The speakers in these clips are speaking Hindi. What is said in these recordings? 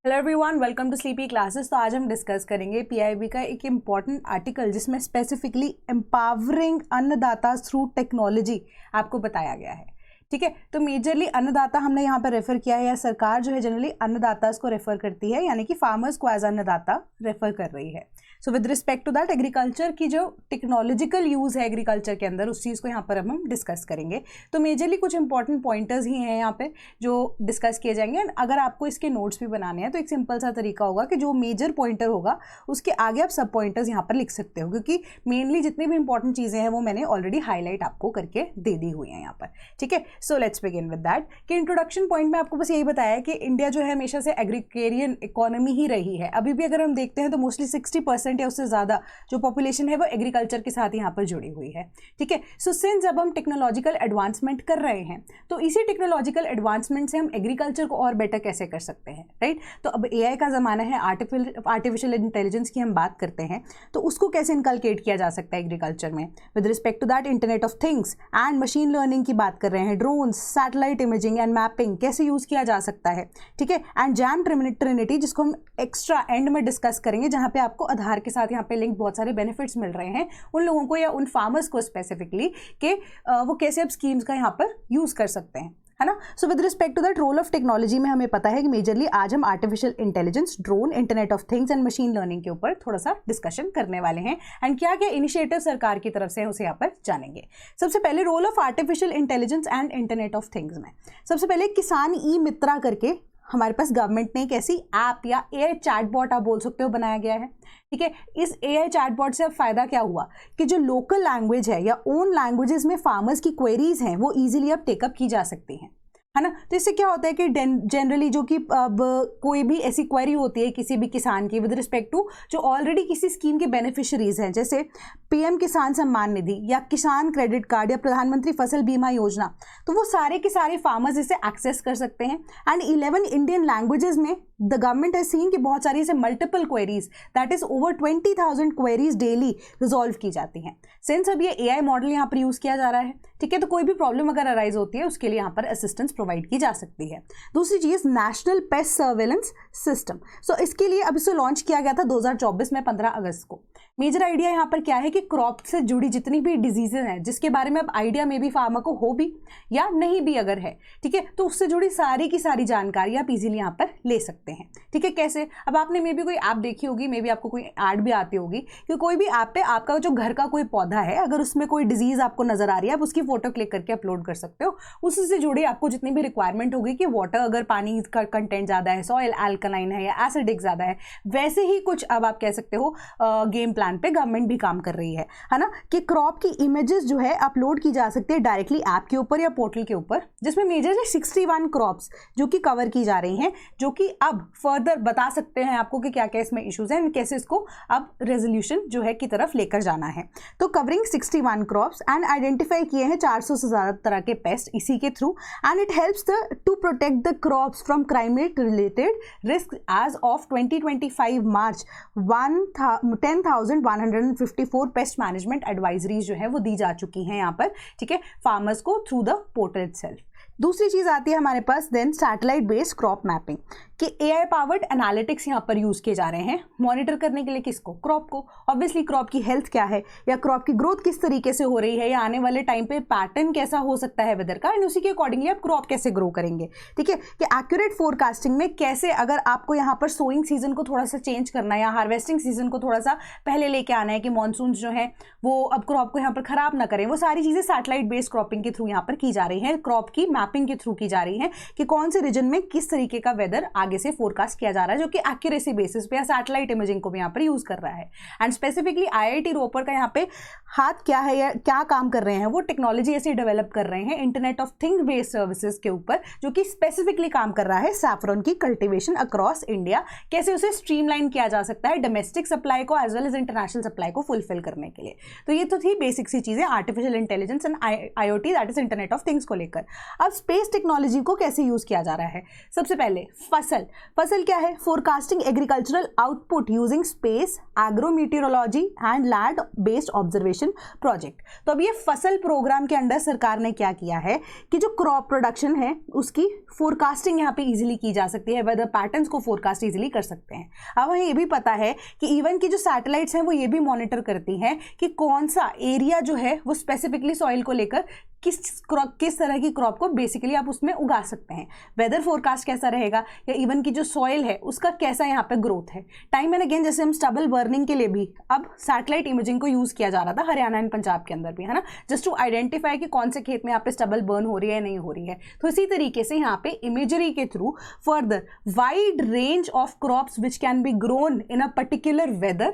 Hello everyone, welcome to sleepy classes. तो आज हम डिस्कस करेंगे पीआईबी का एक इम्पॉर्टेंट आर्टिकल जिसमें specifically empowering Annadata through technology आपको बताया गया है। ठीक है, तो मेजरली अन्नदाता हमने यहाँ पर रेफर किया है, या सरकार जो है जनरली अन्नदाता को रेफर करती है, यानी कि फार्मर्स को एज अन्नदाता रेफर कर रही है। So with respect to that agriculture की जो टेक्नोलॉजिकल यूज़ है एग्रीकल्चर के अंदर, उस चीज़ को यहाँ पर हम डिस्कस करेंगे। तो मेजरली कुछ इंपॉर्टेंट पॉइंटर्स ही हैं यहाँ पे जो डिस्कस किए जाएंगे। अगर आपको इसके नोट्स भी बनाने हैं तो एक सिंपल सा तरीका होगा कि जो मेजर पॉइंटर होगा उसके आगे आप सब पॉइंटर्स यहाँ पर लिख सकते हो, क्योंकि मेनली जितनी भी इंपॉर्टेंट चीज़ें हैं वो मैंने ऑलरेडी हाईलाइट आपको करके दे दी हुई हैं यहाँ पर। ठीक है, so let's begin with that कि इंट्रोडक्शन पॉइंट में आपको बस यही बताया है कि इंडिया जो है हमेशा से एग्रीकेरियन इकोनॉमी ही रही है। अभी भी अगर हम देखते हैं तो मोस्टली 60% या उससे ज़्यादा जो पॉपुलेशन है वो एग्रीकल्चर के साथ यहाँ पर जुड़ी हुई है। ठीक है, सो सिंस जब हम टेक्नोलॉजिकल एडवांसमेंट कर रहे हैं तो इसी टेक्नोलॉजिकल एडवांसमेंट से हम एग्रीकल्चर को और बेटर कैसे कर सकते हैं, राइट। तो अब एआई का ज़माना है, आर्टिफिशियल इंटेलिजेंस की हम बात करते हैं, तो उसको कैसे इनकलकेट किया जा सकता है एग्रीकल्चर में। With respect to that internet of things and machine learning की बात कर रहे हैं, drones, satellite imaging and mapping कैसे यूज़ किया जा सकता है। ठीक है, एंड जैम ट्रिनिटी जिसको हम एक्स्ट्रा एंड में डिस्कस करेंगे, जहाँ पे आपको आधार के साथ यहाँ पे लिंक बहुत सारे बेनिफिट्स मिल रहे हैं उन लोगों को या उन फार्मर्स को स्पेसिफिकली कि वो कैसे अब स्कीम्स का यहाँ पर यूज़ कर सकते हैं, है ना। So with respect to that role of technology में हमें पता है कि मेजरली आज हम artificial intelligence, drone, internet of things and machine learning के ऊपर थोड़ा सा डिस्कशन करने वाले हैं, एंड क्या क्या इनिशिएटिव सरकार की तरफ से है उसे यहाँ पर जानेंगे। सबसे पहले role of artificial intelligence and internet of things में सबसे पहले किसान ई मित्रा करके हमारे पास गवर्नमेंट ने एक ऐसी ऐप या एआई चैटबॉट आप बोल सकते हो बनाया गया है। ठीक है, इस एआई चैटबॉट से अब फायदा क्या हुआ कि जो लोकल लैंग्वेज है या ओन लैंग्वेजेस में फार्मर्स की क्वेरीज हैं वो इजीली अब टेकअप की जा सकती हैं, है ना। तो इससे क्या होता है कि जनरली जो कि अब कोई भी ऐसी क्वेरी होती है किसी भी किसान की विद रिस्पेक्ट टू जो ऑलरेडी किसी स्कीम के बेनिफिशरीज हैं, जैसे पीएम किसान सम्मान निधि या किसान क्रेडिट कार्ड या प्रधानमंत्री फसल बीमा योजना, तो वो सारे के सारे फार्मर्स इसे एक्सेस कर सकते हैं। एंड 11 इंडियन लैंग्वेजेस में द गवर्नमेंट हैज सीन कि बहुत सारी ऐसे multiple queries, that is over 20,000 queries daily resolve की जाती हैं। सिंस अब ये एआई मॉडल यहाँ पर यूज़ किया जा रहा है, ठीक है, तो कोई भी प्रॉब्लम अगर अराइज होती है उसके लिए यहाँ पर असिस्टेंस प्रोवाइड की जा सकती है। दूसरी चीज़ नेशनल पेस्ट सर्वेलेंस सिस्टम। सो इसके लिए अब इसे लॉन्च किया गया था 2024 में 15 अगस्त को। मेजर आइडिया यहाँ पर क्या है कि क्रॉप से जुड़ी जितनी भी डिजीजेज हैं जिसके बारे में अब आइडिया में भी फार्मर को हो भी या नहीं भी अगर है, ठीक है, तो उससे जुड़ी सारी की सारी जानकारी आप इजीली यहाँ पर ले सकते हैं। ठीक है, कैसे, अब आपने मे भी कोई ऐप देखी होगी, मे भी आपको कोई ऐड भी आती होगी कि कोई भी ऐप पे आपका जो घर का कोई पौधा है अगर उसमें कोई डिजीज आपको नजर आ रही है आप उसकी फोटो क्लिक करके अपलोड कर सकते हो। उससे जुड़ी आपको जितनी भी रिक्वायरमेंट होगी कि वाटर अगर पानी का कंटेंट ज़्यादा है, सॉइल अल्कलाइन है या एसिडिक ज़्यादा है, वैसे ही कुछ अब आप कह सकते हो गेम प्लान पे गवर्नमेंट भी काम कर रही है ना, कि क्रॉप की इमेजेस जो है अपलोड की जा सकती है डायरेक्टली ऐप के ऊपर या पोर्टल के ऊपर, जिसमें मेजरली 61 क्रॉप्स जो कि कवर की जा रही हैं, जो कि अब फर्दर बता सकते हैं आपको कि क्या क्या इसमें इश्यूज हैं, कैसे इसको अब रेजोल्यूशन जो है की तरफ लेकर जाना है। तो कवरिंग 61 क्रॉप्स एंड आइडेंटिफाई किए हैं 400 से ज़्यादा तरह के पेस्ट इसी के through, and it helps to protect the crops from climate related risk. As of 2025 March 10,154 pest management advisories जो है वो दी जा चुकी हैं यहाँ पर, ठीक है, फार्मर्स को थ्रू द पोर्टल इटसेल्फ। दूसरी चीज़ आती है हमारे पास then satellite based crop mapping कि एआई पावर्ड एनालिटिक्स यहाँ पर यूज़ किए जा रहे हैं मॉनिटर करने के लिए किसको, क्रॉप को। ऑब्वियसली क्रॉप की हेल्थ क्या है या क्रॉप की ग्रोथ किस तरीके से हो रही है या आने वाले टाइम पे पैटर्न कैसा हो सकता है वेदर का, एंड उसी के अकॉर्डिंगली आप क्रॉप कैसे ग्रो करेंगे। ठीक है, कि एक्यूरेट फोरकास्टिंग में कैसे अगर आपको यहाँ पर सोइंग सीजन को थोड़ा सा चेंज करना है या हार्वेस्टिंग सीजन को थोड़ा सा पहले लेके आना है कि मानसून जो है वो अब क्रॉप को यहाँ पर खराब ना करें, वो सारी चीज़ें सैटेलाइट बेस्ड क्रॉपिंग के थ्रू यहाँ पर की जा रही हैं, क्रॉप की मैपिंग के थ्रू की जा रही है कि कौन से रीजन में किस तरीके का वेदर आगे से फोरकास्ट किया जा रहा है, जो कि एक्यूरेसी बेसिस पे या सैटेलाइट इमेजिंग को भी यहाँ पर यूज कर रहा है। एंड स्पेसिफिकली आईआईटी रोपर का यहाँ पे हाथ क्या है या क्या काम कर रहे हैं, वो टेक्नोलॉजी ऐसे डेवलप कर रहे हैं internet of thing based services के ऊपर, जो कि स्पेसिफिकली काम कर रहा है सैफरन की कल्टीवेशन अक्रॉस इंडिया, कैसे उसे स्ट्रीमलाइन किया जा सकता है डोमेस्टिक सप्लाई को as well as international supply को फुलफिल करने के लिए। तो ये तो थी बेसिक सी चीजें artificial intelligence and IoT, that is internet of things को लेकर। अब स्पेस टेक्नोलॉजी को कैसे यूज किया जा रहा है, सबसे पहले फसल, फसल। फसल क्या है? Forecasting agricultural output using space, agrometeorology and land based observation project. तो अब ये फसल प्रोग्राम के अंडर सरकार ने क्या किया है कि जो क्रॉप प्रोडक्शन है उसकी फोरकास्टिंग यहाँ पे इजीली की जा सकती है, वेदर पैटर्न्स को फोरकास्ट इजीली कर सकते हैं। अब हमें ये भी पता है कि इवन की जो सैटेलाइट्स हैं वो ये भी मॉनिटर करती हैं कि कौन सा एरिया जो है वो स्पेसिफिकली सॉइल को लेकर किस तरह की क्रॉप को बेसिकली आप उसमें उगा सकते हैं, वेदर फोरकास्ट कैसा रहेगा, या इवन की जो सॉइल है उसका कैसा यहाँ पे ग्रोथ है। टाइम एंड अगेन जैसे हम स्टबल बर्निंग के लिए भी अब सैटेलाइट इमेजिंग को यूज किया जा रहा था हरियाणा एंड पंजाब के अंदर भी, है ना, जस्ट टू आइडेंटिफाई कि कौन से खेत में यहाँ पे स्टबल बर्न हो रही है या नहीं हो रही है। तो इसी तरीके से यहाँ पे इमेजरी के through further wide range of crops which can be grown in a particular weather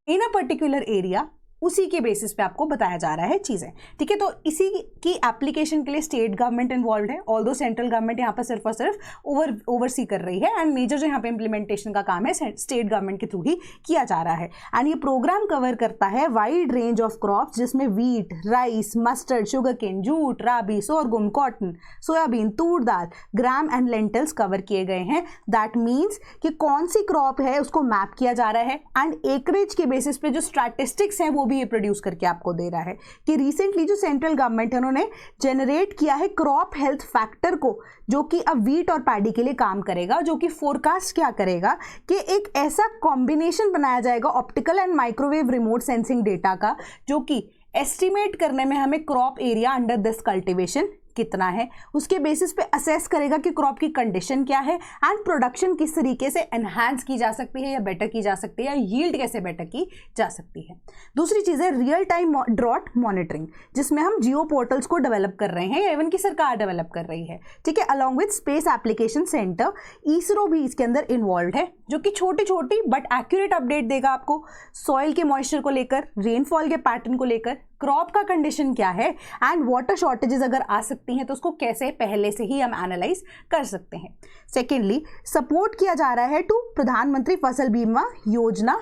in a particular area, उसी के बेसिस पे आपको बताया जा रहा है चीज़ें। ठीक है, तो इसी की एप्लीकेशन के लिए स्टेट गवर्नमेंट इन्वॉल्व है, ऑल्दो सेंट्रल गवर्नमेंट यहाँ पर सिर्फ और सिर्फ ओवरसी कर रही है, एंड मेजर जो यहाँ पे इम्प्लीमेंटेशन का काम है स्टेट गवर्नमेंट के थ्रू ही किया जा रहा है। एंड ये प्रोग्राम कवर करता है वाइड रेंज ऑफ क्रॉप्स जिसमें wheat, rice, mustard, sugarcane, jute, rabi, sorghum, cotton, soybean, toor dal, gram and lentils cover किए गए हैं। दैट मीन्स कि कौन सी क्रॉप है उसको मैप किया जा रहा है, एंड एकरेज के बेसिस पे जो स्टैटिस्टिक्स हैं वो भी ये प्रोड्यूस करके आपको दे रहा है कि रिसेंटली जो सेंट्रल गवर्नमेंट है उन्होंने जनरेट किया है क्रॉप हेल्थ फैक्टर को, जो कि अब वीट और पैडी के लिए काम करेगा, जो कि फोरकास्ट क्या करेगा कि एक ऐसा कॉम्बिनेशन बनाया जाएगा optical and microwave remote sensing data का, जो कि एस्टिमेट करने में हमें crop area under this cultivation कितना है, उसके बेसिस पे असेस करेगा कि क्रॉप की कंडीशन क्या है एंड प्रोडक्शन किस तरीके से एनहांस की जा सकती है या बेटर की जा सकती है, या यील्ड कैसे बेटर की जा सकती है। दूसरी चीज़ है रियल टाइम ड्रॉट मॉनिटरिंग, जिसमें हम जियो पोर्टल्स को डेवलप कर रहे हैं या इवन की सरकार डेवलप कर रही है। ठीक है, along with space application centre, ISRO भी इसके अंदर इन्वॉल्व है, जो कि छोटी छोटी बट एक्यूरेट अपडेट देगा आपको सॉइल के मॉइस्चर को लेकर, रेनफॉल के पैटर्न को लेकर, क्रॉप का कंडीशन क्या है, एंड वाटर शॉर्टेजेस अगर आ सकती हैं तो उसको कैसे पहले से ही हम एनालाइज कर सकते हैं। सेकेंडली, सपोर्ट किया जा रहा है टू प्रधानमंत्री फसल बीमा योजना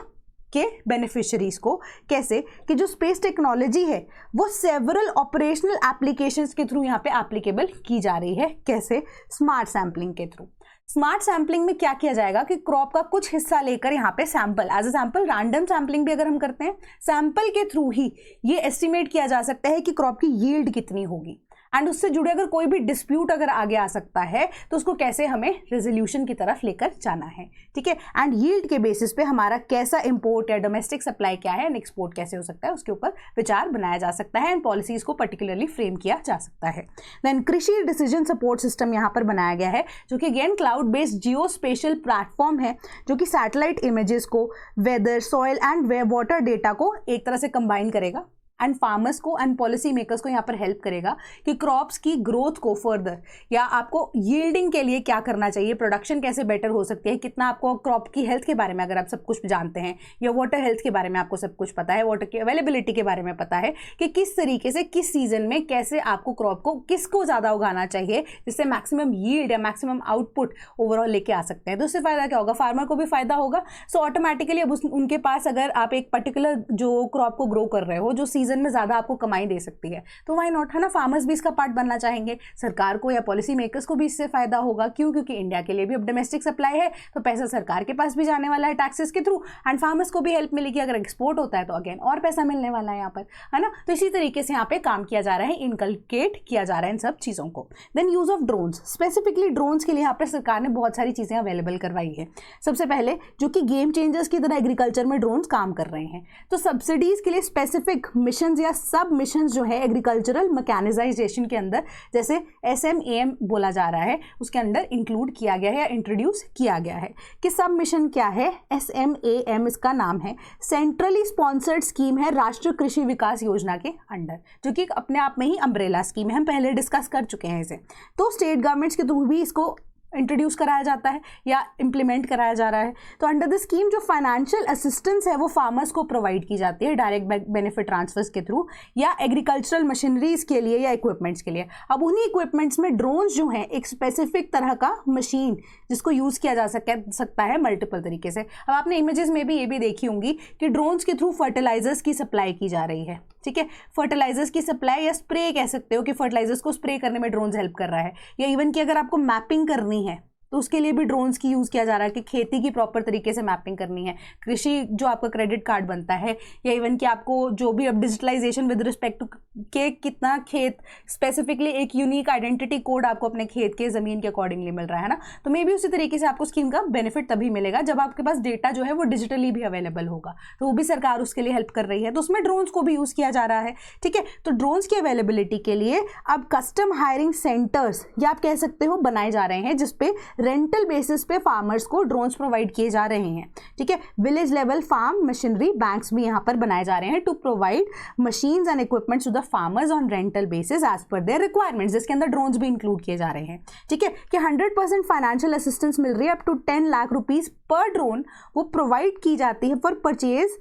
के बेनिफिशियरीज को, कैसे कि जो स्पेस टेक्नोलॉजी है वो सेवरल ऑपरेशनल एप्लीकेशंस के थ्रू यहाँ पे एप्लीकेबल की जा रही है। कैसे? स्मार्ट सैम्पलिंग के थ्रू। स्मार्ट सैम्पलिंग में क्या किया जाएगा कि क्रॉप का कुछ हिस्सा लेकर यहाँ पे sample as a sample, random sampling भी अगर हम करते हैं, सैंपल के थ्रू ही ये एस्टिमेट किया जा सकता है कि क्रॉप की यील्ड कितनी होगी, एंड उससे जुड़े अगर कोई भी डिस्प्यूट अगर आगे आ सकता है तो उसको कैसे हमें रेजोल्यूशन की तरफ लेकर जाना है। ठीक है, एंड यील्ड के बेसिस पे हमारा कैसा इंपोर्ट या डोमेस्टिक सप्लाई क्या है एंड एक्सपोर्ट कैसे हो सकता है उसके ऊपर विचार बनाया जा सकता है, एंड पॉलिसीज को पर्टिकुलरली फ्रेम किया जा सकता है। देन कृषि डिसीजन सपोर्ट सिस्टम यहाँ पर बनाया गया है, जो कि again cloud based geospatial platform है, जो कि सैटेलाइट इमेजेस को, weather, soil and water data को एक तरह से कंबाइन करेगा एंड फार्मर्स को एंड पॉलिसी मेकर्स को यहाँ पर हेल्प करेगा कि क्रॉप्स की ग्रोथ को फर्दर, या आपको यील्डिंग के लिए क्या करना चाहिए, प्रोडक्शन कैसे बेटर हो सकती है, कितना आपको क्रॉप की हेल्थ के बारे में अगर आप सब कुछ जानते हैं, या वाटर हेल्थ के बारे में आपको सब कुछ पता है, वाटर की अवेलेबिलिटी के बारे में पता है कि किस तरीके से किस सीजन में कैसे आपको क्रॉप को किसको ज़्यादा उगाना चाहिए जिससे मैक्सिमम यील्ड या मैक्सिमम आउटपुट ओवरऑल लेके आ सकते हैं। तो उससे फ़ायदा क्या होगा? फार्मर को भी फायदा होगा। सो ऑटोमेटिकली अब उनके पास अगर आप एक पर्टिकुलर जो क्रॉप को ग्रो कर रहे हो जो सीजन में ज़्यादा आपको कमाई दे सकती है, तो वाई नॉट, है ना। फार्मर्स भी इसका पार्ट बनना चाहेंगे, सरकार को या पॉलिसी मेकर्स को भी इससे फायदा होगा। क्यों? क्योंकि इंडिया के लिए भी अब डोमेस्टिक सप्लाई है, तो पैसा सरकार के पास भी जाने वाला है टैक्सेस के थ्रू, एंड फार्मर्स को भी हेल्प मिलेगी। अगर एक्सपोर्ट होता है तो अगेन और पैसा मिलने वाला है यहाँ पर, है ना। तो इसी तरीके से यहाँ पे काम किया जा रहा है, इनकलकेट किया जा रहा है इन सब चीज़ों को। Then use of drones, specifically drones के लिए यहाँ पर सरकार ने बहुत सारी चीज़ें अवेलेबल करवाई है। सबसे पहले जो कि गेम चेंजर्स की तरह एग्रीकल्चर में ड्रोन्स काम कर रहे हैं, तो सब्सिडीज के लिए स्पेसिफिक मिशन या सब मिशन जो है एग्रीकल्चरल मैकेनाइजेशन के अंदर, जैसे SMAM बोला जा रहा है, उसके अंदर इंक्लूड किया गया है या इंट्रोड्यूस किया गया है। कि सब मिशन क्या है? SMAM इसका नाम है, सेंट्रली स्पॉन्सर्ड स्कीम है राष्ट्रीय कृषि विकास योजना के अंडर, जो कि अपने आप में ही अम्ब्रेला स्कीम है, हम पहले डिस्कस कर चुके हैं इसे। तो स्टेट गवर्नमेंट्स के थ्रू भी इसको इंट्रोड्यूस कराया जाता है या इम्प्लीमेंट कराया जा रहा है। तो अंडर द स्कीम जो फाइनेंशियल असिस्टेंस है वो फार्मर्स को प्रोवाइड की जाती है डायरेक्ट बेनिफिट ट्रांसफर्स के थ्रू, या एग्रीकल्चरल मशीनरीज के लिए या इक्विपमेंट्स के लिए। अब उन्हीं इक्विपमेंट्स में ड्रोन्स जो हैं एक स्पेसिफिक तरह का मशीन जिसको यूज़ किया जा सकता है मल्टीपल तरीके से। अब आपने इमेजेस में भी ये भी देखी होंगी कि ड्रोन्स के थ्रू फर्टिलाइजर्स की सप्लाई की जा रही है। ठीक है, फर्टिलाइजर्स की सप्लाई या स्प्रे कह सकते हो कि फर्टिलाइजर्स को स्प्रे करने में ड्रोन्स हेल्प कर रहा है, या इवन कि अगर आपको मैपिंग करनी है तो उसके लिए भी ड्रोन्स की यूज़ किया जा रहा है कि खेती की प्रॉपर तरीके से मैपिंग करनी है, कृषि जो आपका क्रेडिट कार्ड बनता है, या इवन कि आपको जो भी अब डिजिटलाइजेशन विद रिस्पेक्ट टू के कितना खेत स्पेसिफिकली एक यूनिक आइडेंटिटी कोड आपको अपने खेत के ज़मीन के अकॉर्डिंगली मिल रहा है ना, तो मे भी उसी तरीके से आपको स्कीम का बेनिफिट तभी मिलेगा जब आपके पास डेटा जो है वो डिजिटली भी अवेलेबल होगा, तो वो भी सरकार उसके लिए हेल्प कर रही है, तो उसमें ड्रोन्स को भी यूज़ किया जा रहा है। ठीक है, तो ड्रोन्स की अवेलेबिलिटी के लिए अब कस्टम हायरिंग सेंटर्स या आप कह सकते हो बनाए जा रहे हैं, जिसपे रेंटल बेसिस पे फार्मर्स को ड्रोन्स प्रोवाइड किए जा रहे हैं। ठीक है, village level farm machinery banks भी यहाँ पर बनाए जा रहे हैं to provide machines and equipments to the farmers on rental basis as per their requirements, जिसके अंदर ड्रोन्स भी इंक्लूड किए जा रहे हैं। ठीक है, कि 100% फाइनेंशियल असिस्टेंस मिल रही है up to 10 lakh rupees per drone, वो प्रोवाइड की जाती है for purchase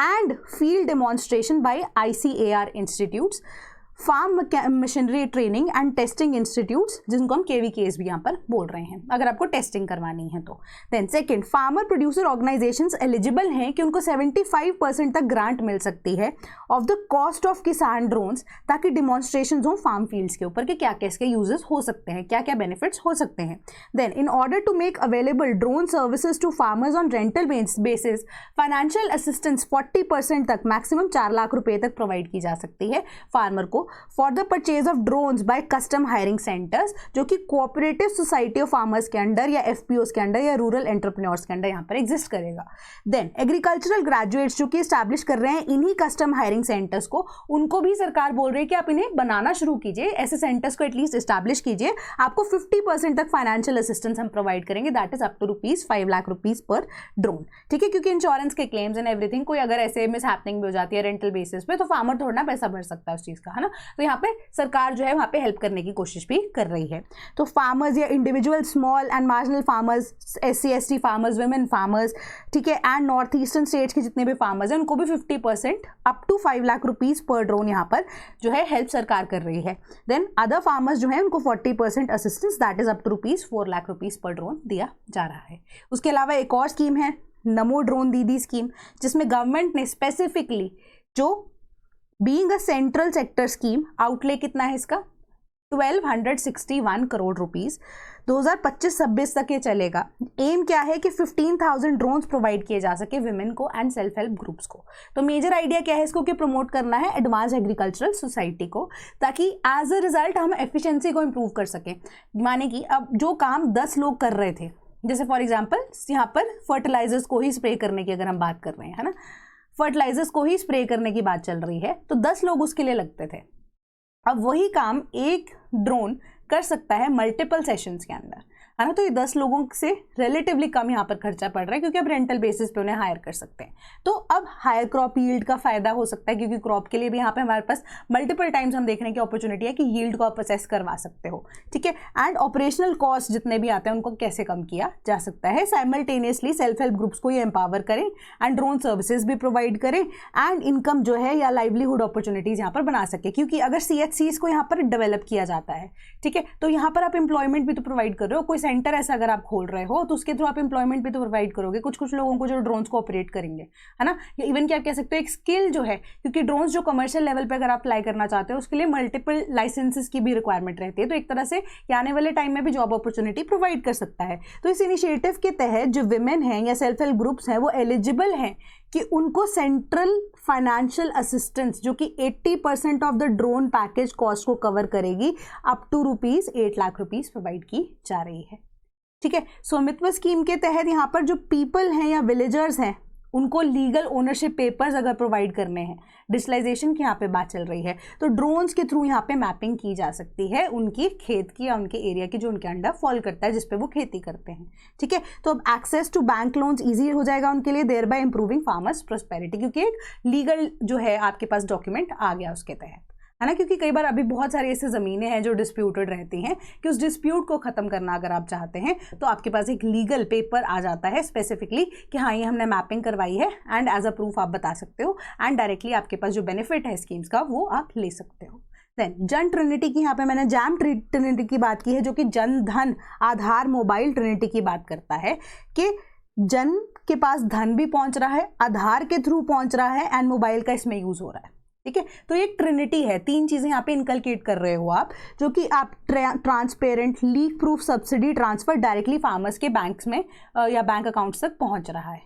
and field demonstration by ICAR institutes, farm machinery training and testing institutes, जिनको हम KVKs भी यहाँ पर बोल रहे हैं अगर आपको टेस्टिंग करवानी है तो। Then second, farmer producer organisations eligible हैं कि उनको 75% तक ग्रांट मिल सकती है of the cost of Kisan drones, ताकि डिमॉन्स्ट्रेशन हो फार्म फील्ड्स के ऊपर कि क्या क्या इसके यूजेस हो सकते हैं, क्या क्या बेनिफिट्स हो सकते हैं। Then in order to make available drone services to farmers on rental basis, financial assistance 40% तक मैक्सिमम 4 लाख रुपए तक प्रोवाइड की जा सकती है फार्मर को for the purchase of drones by custom hiring centres, जो कि कोऑपरेटिव सोसाइटी ऑफ फार्मर्स के अंडर या FPOs के अंडर या रूरल एंटरप्रेन्योर्स के अंडर यहाँ पर एग्जिस्ट करेगा। देन एग्रीकल्चरल ग्रेजुएट्स जो कि स्टैब्लिश कर रहे हैं इन्हीं कस्टम हायरिंग सेंटर्स को, उनको भी सरकार बोल रही है कि आप इन्हें बनाना शुरू कीजिए, ऐसे सेंटर्स को एटलीस्ट एस्टैब्लिश कीजिए, आपको 50% तक फाइनेंशियल असिस्टेंस हम प्रोवाइड करेंगे, that is up to ₹5 lakh per drone. ठीक है, क्योंकि इंश्योरेंस के क्लेम्स एंड एवरीथिंग, कोई अगर ऐसे मिस हैपनिंग भी हो जाती है रेंटल बेसिस पे, तो फार्मर थोड़ा पैसा भर सकता है उस चीज़ का, है ना, तो यहाँ पे सरकार जो है वहाँ पे हेल्प करने की कोशिश भी कर रही है। तो फार्मर्स या individual small and marginal farmers, SC/ST farmers, women farmers, ठीक है, एंड नॉर्थ ईस्टर्न स्टेट्स के जितने भी फार्मर्स हैं उनको भी 50% up to ₹5 lakh per drone यहाँ पर जो है हेल्प सरकार कर रही है। देन अदर फार्मर्स जो है उनको 40% assistance, that is up to ₹4 lakh per drone दिया जा रहा है। उसके अलावा एक और स्कीम है नमो ड्रोन दीदी स्कीम, जिसमें गवर्नमेंट ने स्पेसिफिकली जो being a central sector scheme, outlay कितना है इसका 1261 करोड़ रुपीस, 2025-26 तक ये चलेगा। एम क्या है कि 15,000 ड्रोन्स प्रोवाइड किए जा सके विमेन को एंड सेल्फ हेल्प ग्रुप्स को। तो मेजर आइडिया क्या है इसको कि प्रमोट करना है एडवांस एग्रीकल्चरल सोसाइटी को, ताकि एज अ रिजल्ट हम एफिशिएंसी को इम्प्रूव कर सकें। माने कि अब जो काम 10 लोग कर रहे थे, जैसे फॉर एग्जाम्पल यहाँ पर फर्टिलाइजर्स को ही स्प्रे करने की अगर हम बात कर रहे हैं, है ना, फर्टिलाइजर्स को ही स्प्रे करने की बात चल रही है, तो 10 लोग उसके लिए लगते थे। अब वही काम एक ड्रोन कर सकता है मल्टीपल सेशंस के अंदर, है ना, तो ये 10 लोगों से रिलेटिवली कम यहाँ पर खर्चा पड़ रहा है, क्योंकि अब रेंटल बेसिस पे उन्हें हायर कर सकते हैं। तो अब हायर क्रॉप यील्ड का फायदा हो सकता है, क्योंकि क्रॉप के लिए भी यहाँ पे हमारे पास मल्टीपल टाइम्स हम देखने की अपॉर्चुनिटी है कि यील्ड को आप असेस करवा सकते हो। ठीक है, एंड ऑपरेशनल कॉस्ट जितने भी आते हैं उनको कैसे कम किया जा सकता है। साइमल्टेनियसली सेल्फ हेल्प ग्रुप्स को ये एम्पावर करें एंड ड्रोन सर्विसेज भी प्रोवाइड करें एंड इनकम जो है या लाइवलीहुड अपॉर्चुनिटीज यहाँ पर बना सके, क्योंकि अगर CHCs को यहाँ पर डेवलप किया जाता है, ठीक है, तो यहाँ पर आप एम्प्लॉयमेंट भी तो प्रोवाइड कर रहे हो। कोई सेंटर ऐसा अगर आप खोल रहे हो तो उसके थ्रू आप एम्प्लॉयमेंट भी तो प्रोवाइड करोगे कुछ लोगों को जो ड्रोन्स को ऑपरेट करेंगे, है ना, या इवन क्या आप कह सकते हो एक स्किल जो है, क्योंकि ड्रोन्स जो कमर्शियल लेवल पे अगर आप अप्लाई करना चाहते हो उसके लिए मल्टीपल लाइसेंसेस की भी रिक्वायरमेंट रहती है, तो एक तरह से आने वाले टाइम में भी जॉब अपॉर्चुनिटी प्रोवाइड कर सकता है। तो इस इनिशिएटिव के तहत जो विमेन हैं या सेल्फ हेल्प ग्रुप्स हैं वो एलिजिबल हैं कि उनको सेंट्रल फाइनेंशियल असिस्टेंस जो कि 80% of the drone package cost को कवर करेगी अप टू ₹8 लाख प्रोवाइड की जा रही है। ठीक है, स्वामित्व स्कीम के तहत यहाँ पर जो पीपल हैं या विलेजर्स हैं उनको लीगल ओनरशिप पेपर्स अगर प्रोवाइड करने हैं, डिजिटलाइजेशन की यहाँ पे बात चल रही है, तो ड्रोन्स के थ्रू यहाँ पे मैपिंग की जा सकती है उनकी खेत की या उनके एरिया की जो उनके अंडर फॉल करता है जिस पे वो खेती करते हैं। ठीक है, तो अब access to bank loans easy हो जाएगा उनके लिए, thereby improving farmers prosperity, क्योंकि एक लीगल जो है आपके पास डॉक्यूमेंट आ गया उसके तहत, है ना, क्योंकि कई बार अभी बहुत सारी ऐसी ज़मीनें हैं जो डिस्प्यूटेड रहती हैं कि उस डिस्प्यूट को ख़त्म करना अगर आप चाहते हैं तो आपके पास एक लीगल पेपर आ जाता है स्पेसिफिकली कि हाँ ये हमने मैपिंग करवाई है एंड एज अ प्रूफ आप बता सकते हो एंड डायरेक्टली आपके पास जो बेनिफिट है स्कीम्स का वो आप ले सकते हो। देन जन ट्रिनिटी की यहाँ पे मैंने जैम ट्रिनिटी की बात की है, जो कि जन धन आधार मोबाइल ट्रिनिटी की बात करता है कि जन के पास धन भी पहुँच रहा है, आधार के थ्रू पहुँच रहा है एंड मोबाइल का इसमें यूज़ हो रहा है। ठीक है। तो ये ट्रिनिटी है, 3 चीजें यहाँ पे इनकलकेट कर रहे हो आप, जो कि आप transparent leak proof subsidy transfer directly farmers के बैंक्स में या बैंक अकाउंट्स तक पहुंच रहा है।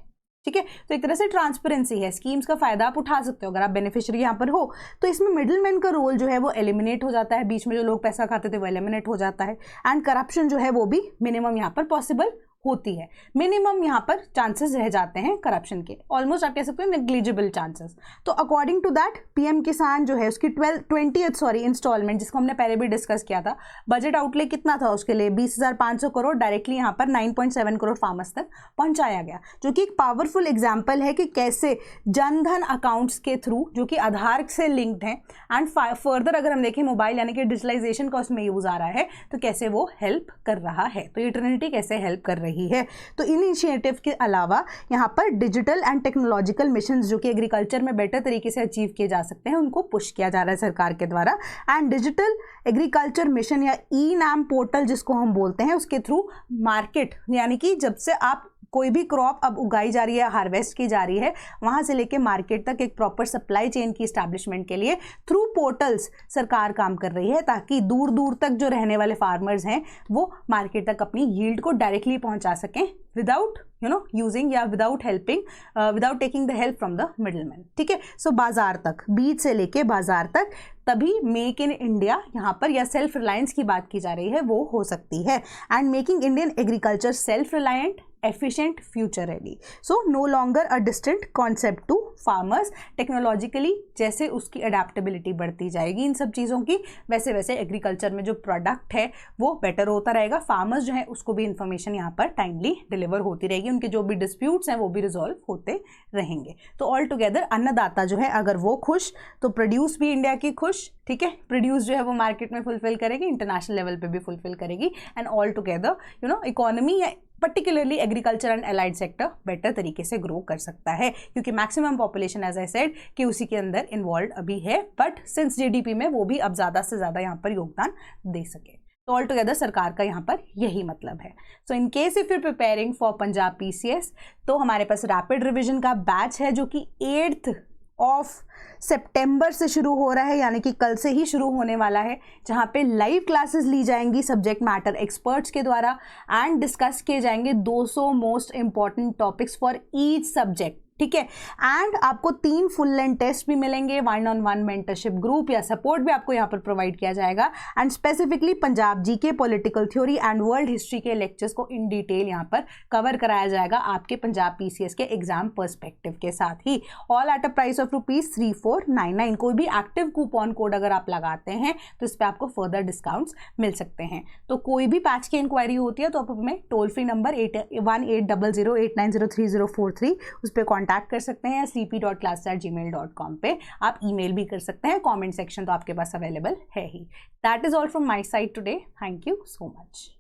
ठीक है, तो एक तरह से ट्रांसपेरेंसी है, स्कीम्स का फायदा आप उठा सकते हो अगर आप बेनिफिशियरी यहाँ पर हो। तो इसमें मिडिलमैन का रोल जो है वो एलिमिनेट हो जाता है, बीच में जो लोग पैसा खाते थे वो एलिमिनेट हो जाता है, एंड करप्शन जो है वो भी मिनिमम यहाँ पर पॉसिबल होती है। मिनिमम यहाँ पर चांसेस रह जाते हैं करप्शन के, ऑलमोस्ट आप कह सकते हो नेग्लिजिबल चांसेस। तो अकॉर्डिंग टू दैट पीएम किसान जो है उसकी 20th इंस्टॉलमेंट, जिसको हमने पहले भी डिस्कस किया था, बजट आउटले कितना था उसके लिए 20,500 करोड़, डायरेक्टली यहाँ पर 9.7 करोड़ फार्मर्स तक पहुंचाया गया, जो कि एक पावरफुल एग्जाम्पल है कि कैसे जनधन अकाउंट्स के थ्रू, जो कि आधार से लिंक्ड है, एंड फर्दर अगर हम देखें मोबाइल यानी कि डिजिटलाइजेशन का उसमें यूज आ रहा है, तो कैसे वो हेल्प कर रहा है। तो ये ट्रिनिटी कैसे हेल्प कर रही है। तो इनिशिएटिव के अलावा यहाँ पर डिजिटल एंड टेक्नोलॉजिकल मिशंस जो कि एग्रीकल्चर में बेटर तरीके से अचीव किए जा सकते हैं, उनको पुश किया जा रहा है सरकार के द्वारा। एंड डिजिटल एग्रीकल्चर मिशन या ई-नाम पोर्टल जिसको हम बोलते हैं, उसके थ्रू मार्केट, यानी कि जब से आप कोई भी क्रॉप अब उगाई जा रही है, हार्वेस्ट की जा रही है, वहां से लेके मार्केट तक एक प्रॉपर सप्लाई चेन की एस्टैब्लिशमेंट के लिए थ्रू पोर्टल्स सरकार काम कर रही है, ताकि दूर दूर तक जो रहने वाले फार्मर्स हैं वो मार्केट तक अपनी यील्ड को डायरेक्टली पहुंचा सकें विदाउट यूजिंग या without taking the help from the middleman. ठीक है, सो बाजार तक, बीज से लेके बाजार तक, तभी मेक इन इंडिया यहाँ पर या सेल्फ रिलायंस की बात की जा रही है वो हो सकती है। And making Indian agriculture self reliant, efficient, future ready. So no longer a distant concept to farmers. Technologically जैसे उसकी अडेप्टेबिलिटी बढ़ती जाएगी इन सब चीज़ों की, वैसे वैसे एग्रीकल्चर में जो प्रोडक्ट है वो बेटर होता रहेगा। फार्मर्स जो है उसको भी इंफॉर्मेशन यहाँ पर टाइमली डिलीवर होती रहेगी, उनके जो भी डिस्प्यूट्स हैं वो भी रिजॉल्व होते रहेंगे। तो ऑल टुगेदर अन्नदाता जो है अगर वो खुश, तो प्रोड्यूस भी इंडिया की खुश। ठीक है, प्रोड्यूस जो है वो मार्केट में फुलफिल करेगी, इंटरनेशनल लेवल पे भी फुलफिल करेगी, एंड ऑल टुगेदर इकोनॉमी या particularly agriculture and allied sector better तरीके से ग्रो कर सकता है, क्योंकि maximum population as I said कि उसी के अंदर इन्वॉल्व अभी है, बट सिंस जीडीपी में वो भी अब ज़्यादा से ज़्यादा यहाँ पर योगदान दे सके। तो ऑल टुगेदर सरकार का यहाँ पर यही मतलब है। So in case if you're preparing for Punjab PCS, तो हमारे पास रैपिड रिविजन का बैच है जो कि 8 सितंबर से शुरू हो रहा है, यानी कि कल से ही शुरू होने वाला है, जहाँ पे लाइव क्लासेस ली जाएंगी सब्जेक्ट मैटर एक्सपर्ट्स के द्वारा, एंड डिस्कस किए जाएंगे 200 most important topics for each subject. ठीक है, एंड आपको 3 फुल लेंथ टेस्ट भी मिलेंगे, 1-on-1 मेंटरशिप ग्रुप या सपोर्ट भी आपको यहाँ पर प्रोवाइड किया जाएगा, and specifically Punjab GK, political theory and world history के लेक्चर्स को इन डिटेल यहाँ पर कवर कराया जाएगा आपके पंजाब पीसीएस के एग्जाम पर्सपेक्टिव के साथ ही, all at a price of ₹3499। कोई भी एक्टिव कूपन कोड अगर आप लगाते हैं तो इस पर आपको फर्दर डिस्काउंट्स मिल सकते हैं। तो कोई भी पैच की इंक्वायरी होती है तो आप हमें टोल फ्री नंबर 1800890303 उस पर कॉन्टैक्ट कर सकते हैं, या cp.class@gmail.com पे आप ईमेल भी कर सकते हैं। कमेंट सेक्शन तो आपके पास अवेलेबल है ही। That is all from my side today. Thank you so much.